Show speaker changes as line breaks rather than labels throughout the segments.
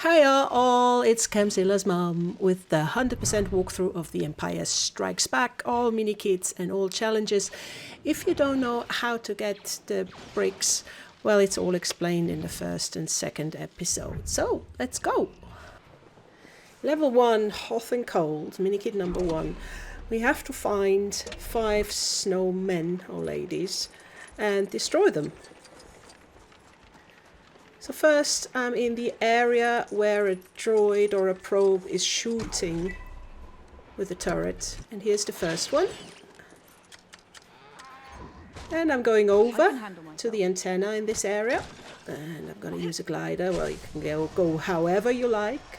Hiya all, it's Camzilla's mom with the 100% walkthrough of The Empire Strikes Back, all Minikits and all challenges. If you don't know how to get the bricks, well, it's all explained in the first and second episode. So, let's go! Level 1, Hoth and Cold, Minikit number 1. We have to find 5 snowmen or ladies and destroy them. So first I'm in the area where a droid or a probe is shooting with a turret. And here's the first one. And I'm going over to the antenna in this area. And I'm going to use a glider. Well, you can go however you like.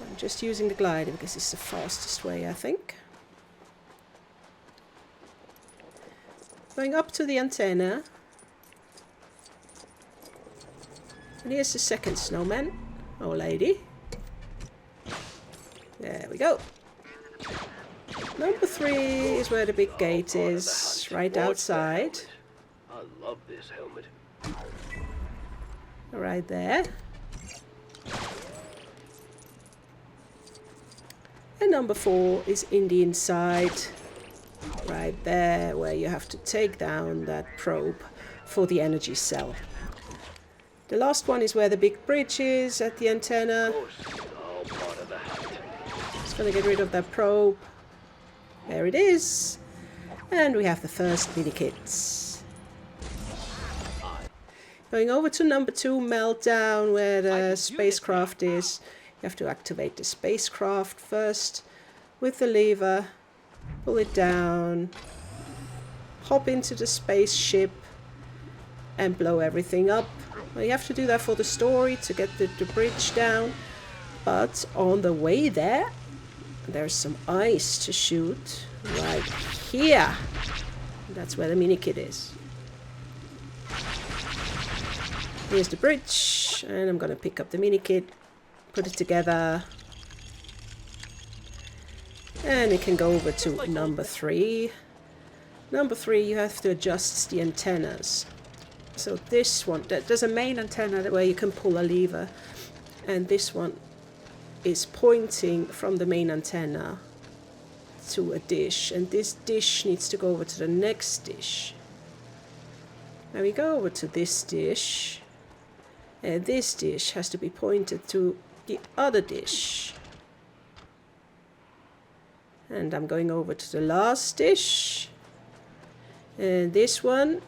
I'm just using the glider because it's the fastest way, I think. Going up to the antenna. And here's the second snowman, or lady. There we go. Number 3 is where the big gate is, right outside.
I love this helmet.
Right there. And number 4 is in the inside, right there, where you have to take down that probe for the energy cell. The last one is where the big bridge is at the antenna. Just gonna get rid of that probe. There it is. And we have the first Minikits. Going over to number 2, Meltdown, where the spacecraft is. You have to activate the spacecraft first with the lever. Pull it down. Hop into the spaceship and blow everything up. Well, you have to do that for the story to get the bridge down. But on the way there, there's some ice to shoot right here. That's where the Minikit is. Here's the bridge, and I'm going to pick up the Minikit, put it together. And we can go over to number 3. Number 3, you have to adjust the antennas. So this one, there's a main antenna where you can pull a lever, and this one is pointing from the main antenna to a dish, and this dish needs to go over to the next dish. Now we go over to this dish, and this dish has to be pointed to the other dish. And I'm going over to the last dish, and this one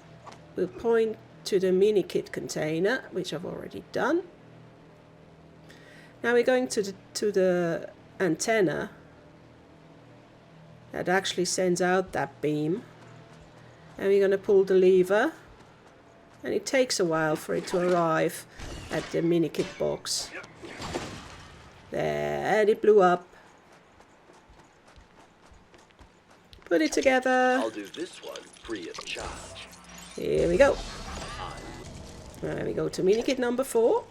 will point to the Minikit container, which I've already done. Now we're going to the antenna that actually sends out that beam, and we're going to pull the lever, and it takes a while for it to arrive at the Minikit box. There, and it blew up. Put it together.
I'll do this one free of charge.
Here we go. We go to Minikit number 4.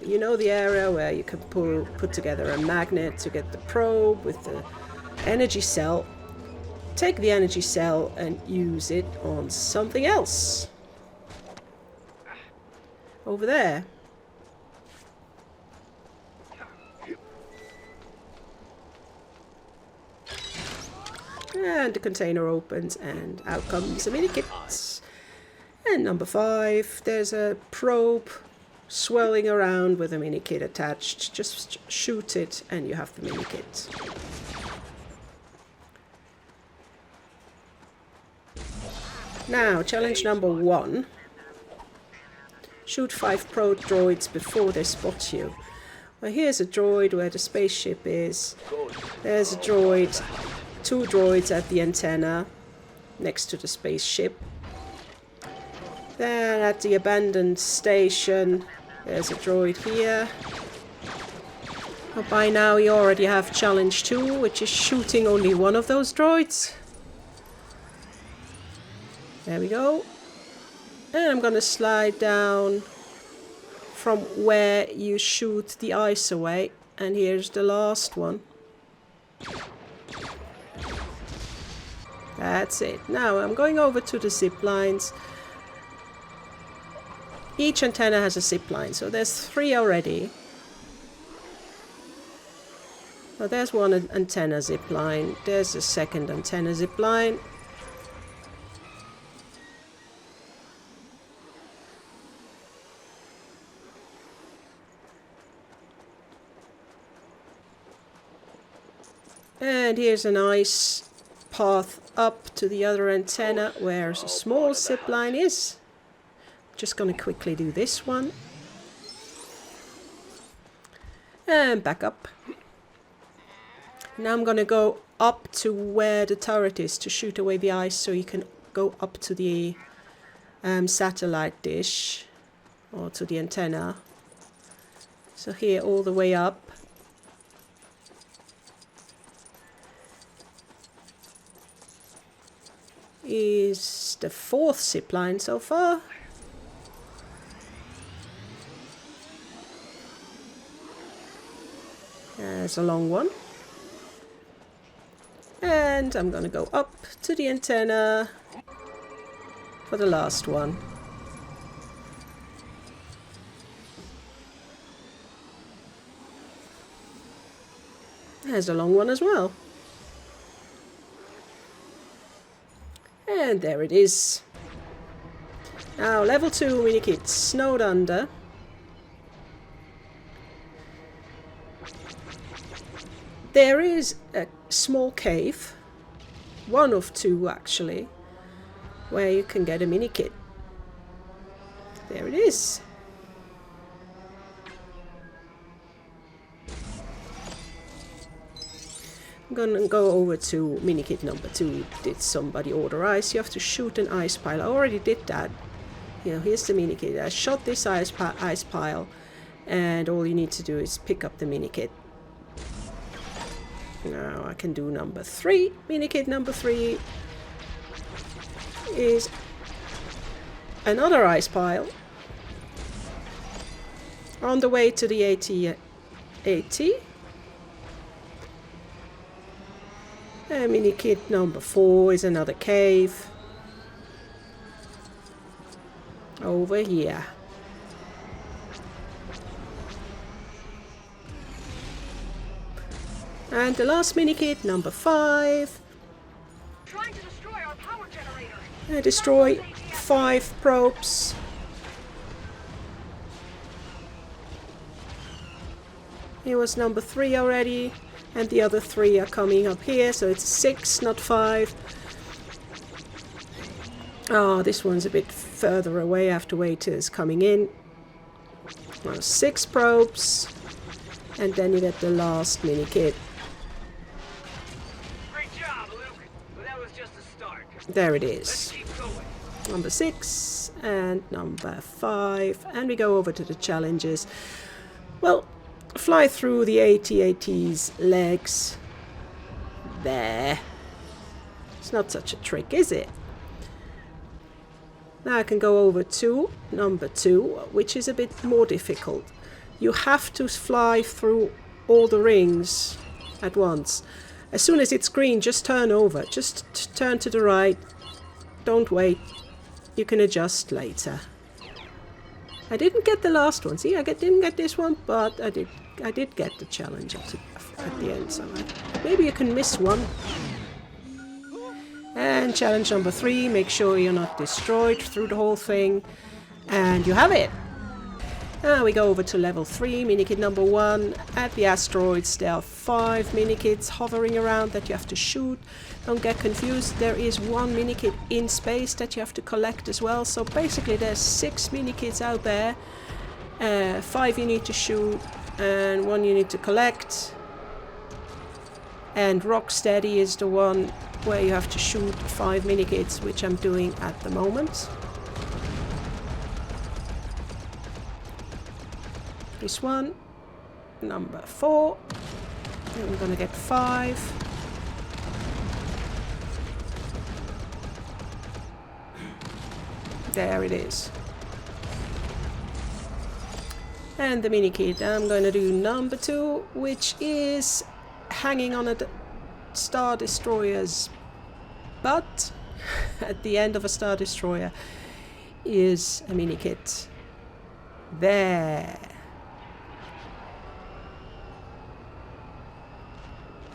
You know the area where you can put together a magnet to get the probe with the energy cell. Take the energy cell and use it on something else. Over there. And the container opens and out comes a Minikit. And number 5, there's a probe swirling around with a Minikit attached. Just shoot it and you have the Minikit. Now, challenge number 1. Shoot 5 probe droids before they spot you. Well, here's a droid where the spaceship is. There's a droid, 2 droids at the antenna next to the spaceship. Then at the abandoned station, there's a droid here. Well, by now you already have challenge 2, which is shooting only one of those droids. There we go. And I'm gonna slide down from where you shoot the ice away. And here's the last one. That's it. Now I'm going over to the zip lines. each antenna has a zip line, so there's 3 already. So there's one antenna zip line, there's a second antenna zip line. And here's a nice path up to the other antenna where a small zip line is. Just gonna quickly do this one. And back up. Now I'm gonna go up to where the turret is to shoot away the ice, so you can go up to the satellite dish or to the antenna. So here all the way up. Is the 4th zip line so far. There's a long one. And I'm gonna go up to the antenna for the last one. There's a long one as well. And there it is. Now, level 2 Minikit, snowed under. There is a small cave, one of 2 actually, where you can get a Minikit. There it is. I'm gonna go over to Minikit number 2. Did somebody order ice? You have to shoot an ice pile. I already did that. You know, here's the Minikit. I shot this ice pile, and all you need to do is pick up the Minikit. Now I can do number 3. Minikit number 3 is another ice pile on the way to the AT-AT. Minikit number 4 is another cave over here. And the last Minikit, number 5.
Trying to destroy our power generator.
Destroy 5 probes. Here was number 3 already. And the other 3 are coming up here, so it's 6, not 5. Oh, this one's a bit further away. I have to wait till it's coming in. Well, 6 probes. And then you get the last Minikit.
Great job, Luke. But that was just a start.
There it
Let's
is.
keep going.
Number 6 and number 5. And we go over to the challenges. Well, fly through the AT-AT's legs. There. It's not such a trick, is it? Now I can go over to number 2, which is a bit more difficult. You have to fly through all the rings at once. As soon as it's green, just turn over. Just turn to the right. Don't wait. You can adjust later. I didn't get the last one. See, didn't get this one, but I did get the challenge at the end. So maybe you can miss one. And challenge number 3, make sure you're not destroyed through the whole thing. And you have it. Now we go over to level 3, Minikit number 1. At the asteroids there are 5 Minikits hovering around that you have to shoot. Don't get confused, there is 1 Minikit in space that you have to collect as well. So basically there's 6 Minikits out there. 5 you need to shoot and 1 you need to collect. And Rocksteady is the one where you have to shoot 5 Minikits, which I'm doing at the moment. This one, number 4, and we're gonna get 5. There it is. And the Minikit, I'm gonna do number 2, which is hanging on a Star Destroyer's butt. At the end of a Star Destroyer is a Minikit. There.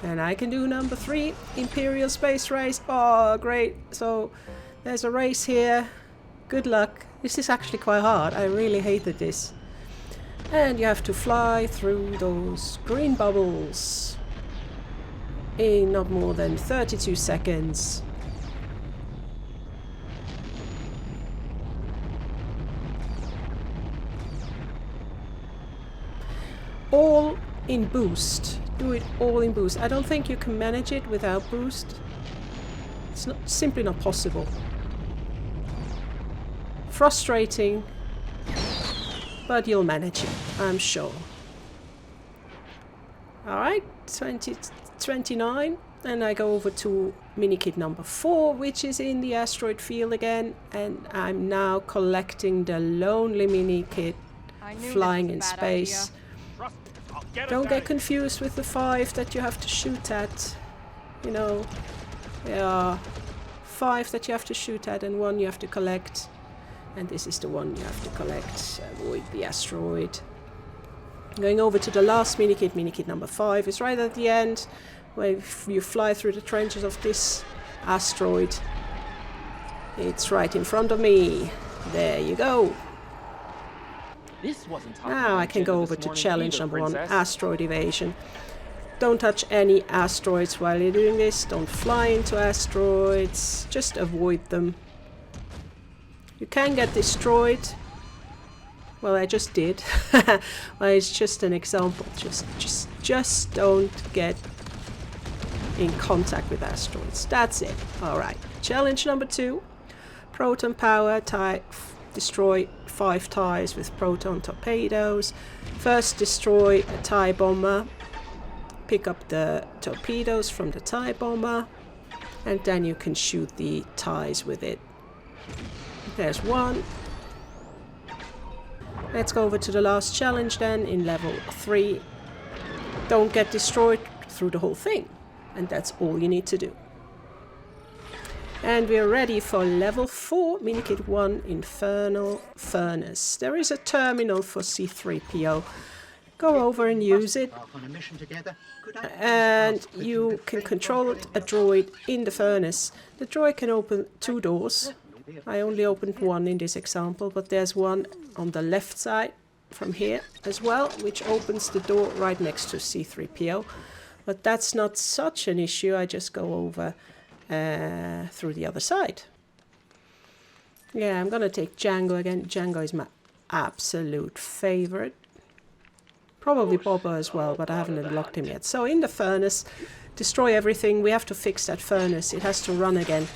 And I can do number 3, Imperial Space Race. Oh, great. So there's a race here. Good luck. This is actually quite hard. I really hated this. And you have to fly through those green bubbles in not more than 32 seconds. All in boost. Do it all in boost. I don't think you can manage it without boost. It's simply not possible. Frustrating, but you'll manage it, I'm sure. Alright, 29, and I go over to Minikit number 4, which is in the asteroid field again, and I'm now collecting the lonely Minikit flying in space. Don't get confused with the 5 that you have to shoot at. You know, there are 5 that you have to shoot at and 1 you have to collect. And this is the one you have to collect. Avoid the asteroid. Going over to the last Minikit. Minikit number 5 is right at the end, where you fly through the trenches of this asteroid. It's right in front of me. There you go. Now I can go over to challenge number 1, asteroid evasion. Don't touch any asteroids while you're doing this. Don't fly into asteroids. Just avoid them. You can get destroyed. Well, I just did. Well, it's just an example. Just don't get in contact with asteroids. That's it. All right. Challenge number 2. Proton power type. Destroy 5 TIEs with proton torpedoes. First destroy a TIE bomber. Pick up the torpedoes from the TIE bomber. And then you can shoot the TIEs with it. There's 1. Let's go over to the last challenge then in level 3. Don't get destroyed through the whole thing. And that's all you need to do. And we're ready for level 4, Minikit 1, Infernal Furnace. There is a terminal for C-3PO. Go over and use it. And you can control a droid in the furnace. The droid can open 2 doors. I only opened 1 in this example, but there's 1 on the left side from here as well, which opens the door right next to C-3PO. But that's not such an issue. I just go over through the other side. Yeah, I'm gonna take Django again. Django is my absolute favorite. Probably Boba as well, but I haven't unlocked him yet. So in the furnace, destroy everything. We have to fix that furnace. It has to run again.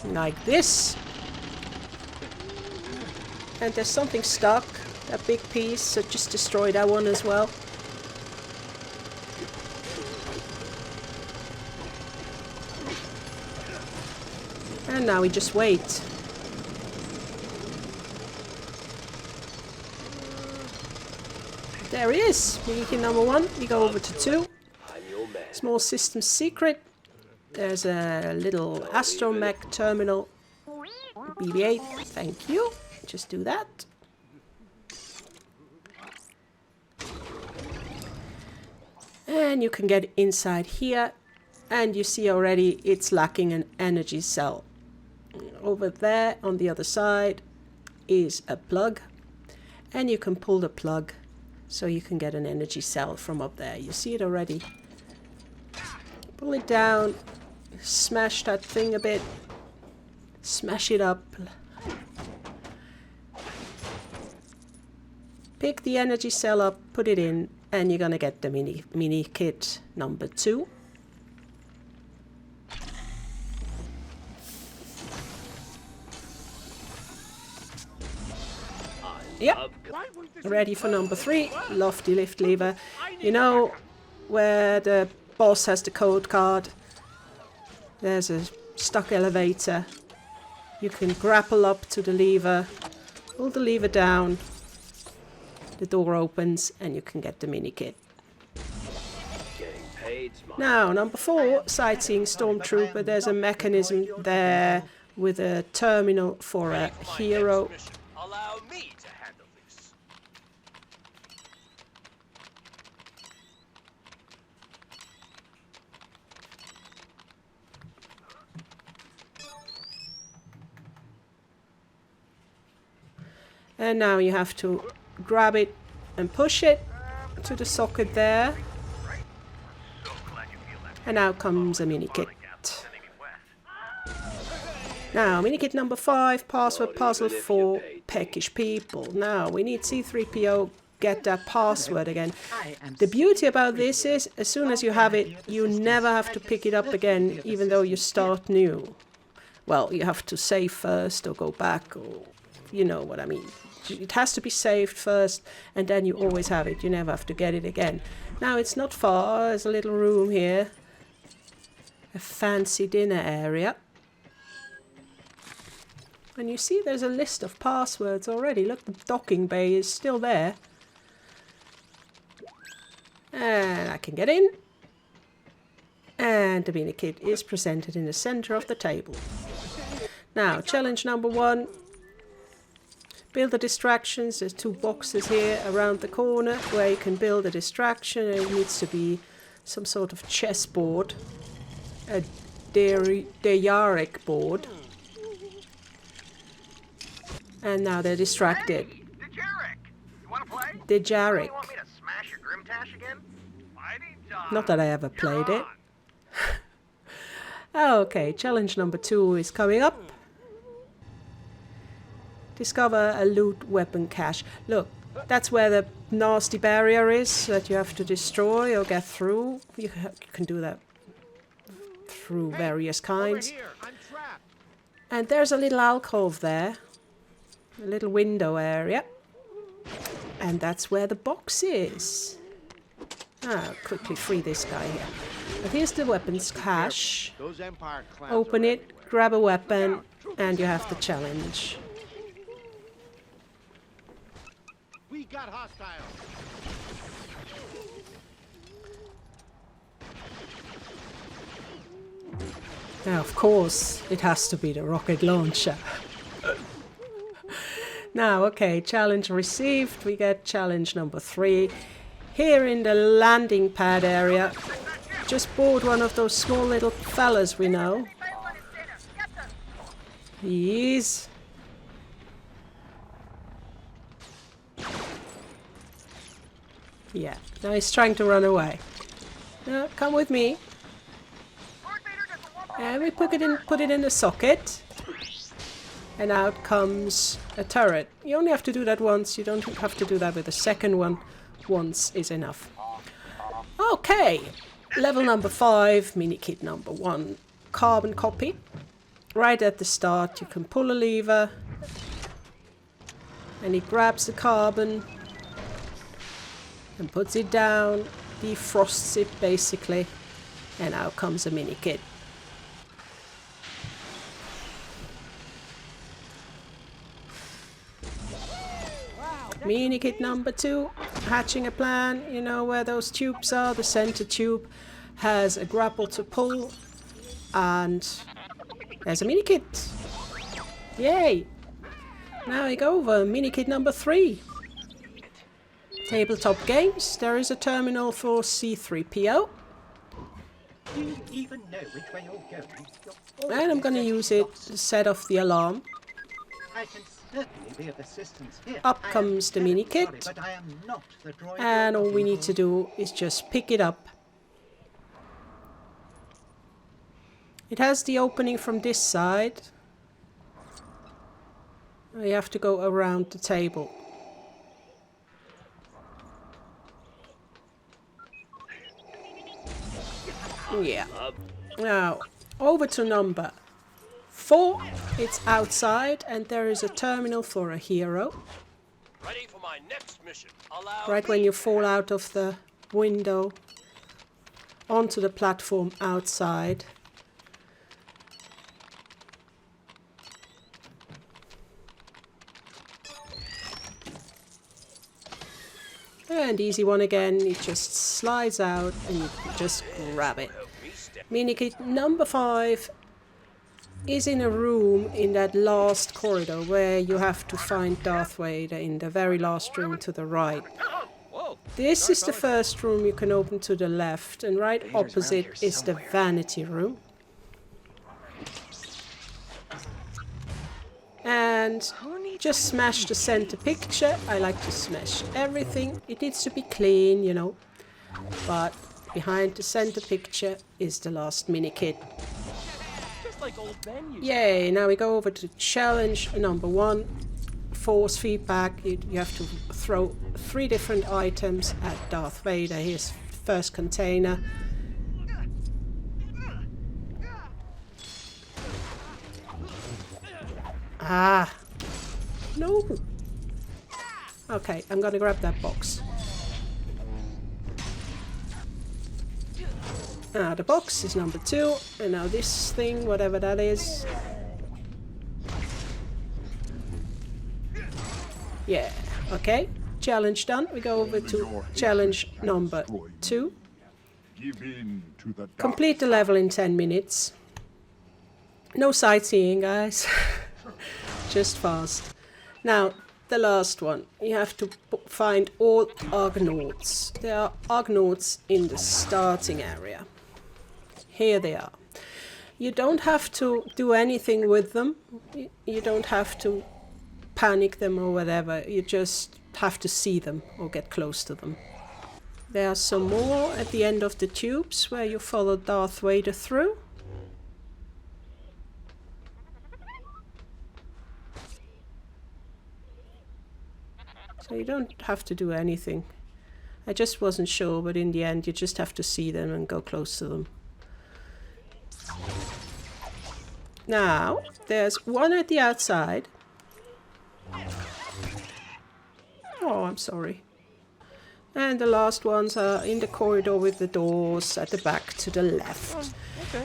Like this. And there's something stuck, that big piece, so just destroy that one as well. And now we just wait. There he is, Minikit number 1. We go over to 2. Small system secret. There's a little astromech terminal. BB-8, thank you. Just do that. And you can get inside here. And you see already it's lacking an energy cell. Over there on the other side is a plug. And you can pull the plug so you can get an energy cell from up there. You see it already. Pull it down. Smash that thing a bit. Smash it up. Pick the energy cell up, put it in, and you're gonna get the Minikit number 2. Yep. Ready for number 3. Lofty lift lever. You know where the boss has the code card? There's a stuck elevator. You can grapple up to the lever, pull the lever down, the door opens, and you can get the Minikit. Now, number 4, Sightseeing Stormtrooper. There's a mechanism there with a terminal for a hero.
Allow me to handle this.
And now you have to grab it and push it to the socket there. And now comes a Minikit. Now, Minikit number 5, password puzzle for peckish people. Now, we need C3PO get that password again. The beauty about this is, as soon as you have it, you never have to pick it up again, even though you start new. Well, you have to save first or go back, or you know what I mean. It has to be saved first, and then you always have it. You never have to get it again. Now, it's not far. There's a little room here. A fancy dinner area. And you see there's a list of passwords already. Look, the docking bay is still there. And I can get in. And the Minikit is presented in the center of the table. Now, challenge number 1. Build the distractions. There's 2 boxes here around the corner where you can build a distraction. It needs to be some sort of chessboard. A Dayarik board. And now they're distracted.
Hey, Dajarik! You wanna play?
Dajarik.
You want me to smash your Grimtash again? Mighty dog.
Not that I ever played it. Okay, challenge number 2 is coming up. Discover a loot weapon cache. Look, that's where the nasty barrier is that you have to destroy or get through. You can do that through various kinds. And there's a little alcove there. A little window area. And that's where the box is. Quickly free this guy here. But here's the weapons cache. Open it, grab a weapon, and you have the challenge.
We got hostiles.
Now, of course, it has to be the rocket launcher. Now, okay, challenge received. We get challenge number 3. Here in the landing pad area, just board one of those small little fellas we know. He is. Yeah, now he's trying to run away. No, come with me. And we put it in the socket. And out comes a turret. You only have to do that once. You don't have to do that with the second one. Once is enough. Okay. Level number 5. Minikit number 1. Carbon copy. Right at the start you can pull a lever. And he grabs the carbon. And puts it down. Defrosts it basically. And out comes a Minikit. Minikit number 2, hatching a plan. You know where those tubes are. The center tube has a grapple to pull. And there's a Minikit. Yay! Now we go over Minikit number 3. Tabletop Games. There is a terminal for C3PO.
Do you even know which way you're going?
And I'm going to use it to set off the alarm.
I can certainly be of assistance here.
Up
I am
comes the
terribly
Minikit.
sorry, but I am not the droid
And all
you're
we
looking
need to do is just pick it up. It has the opening from this side. You have to go around the table. Yeah. Now, over to number 4. It's outside and there is a terminal for a hero.
Ready for my next mission. Allow
Right when you fall out of the window onto the platform outside. And easy one again, it just slides out and you just grab it. Minikit number 5. is in a room in that last corridor where you have to find Darth Vader in the very last room to the right. This is the first room you can open to the left, and right opposite is the vanity room. And just smash the center picture. I like to smash everything. It needs to be clean, you know. But behind the center picture is the last Minikit. Yay, now we go over to challenge number 1. Force feedback. You have to throw 3 different items at Darth Vader. Here's first container. Ah! No! Okay, I'm gonna grab that box. The box is number 2, and now this thing, whatever that is. Yeah, okay. Challenge done. We go over to challenge number 2. Complete the level in 10 minutes. No sightseeing, guys. Just fast. Now, the last one. You have to find all Ugnaughts. There are Ugnaughts in the starting area. Here they are. You don't have to do anything with them. You don't have to panic them or whatever. You just have to see them or get close to them. There are some more at the end of the tubes where you follow Darth Vader through. So you don't have to do anything. I just wasn't sure, but in the end you just have to see them and go close to them. Now, there's one at the outside. Oh, I'm sorry. And the last ones are in the corridor with the doors at the back to the left.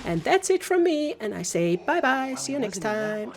And that's it from me, and I say bye-bye, see you next time.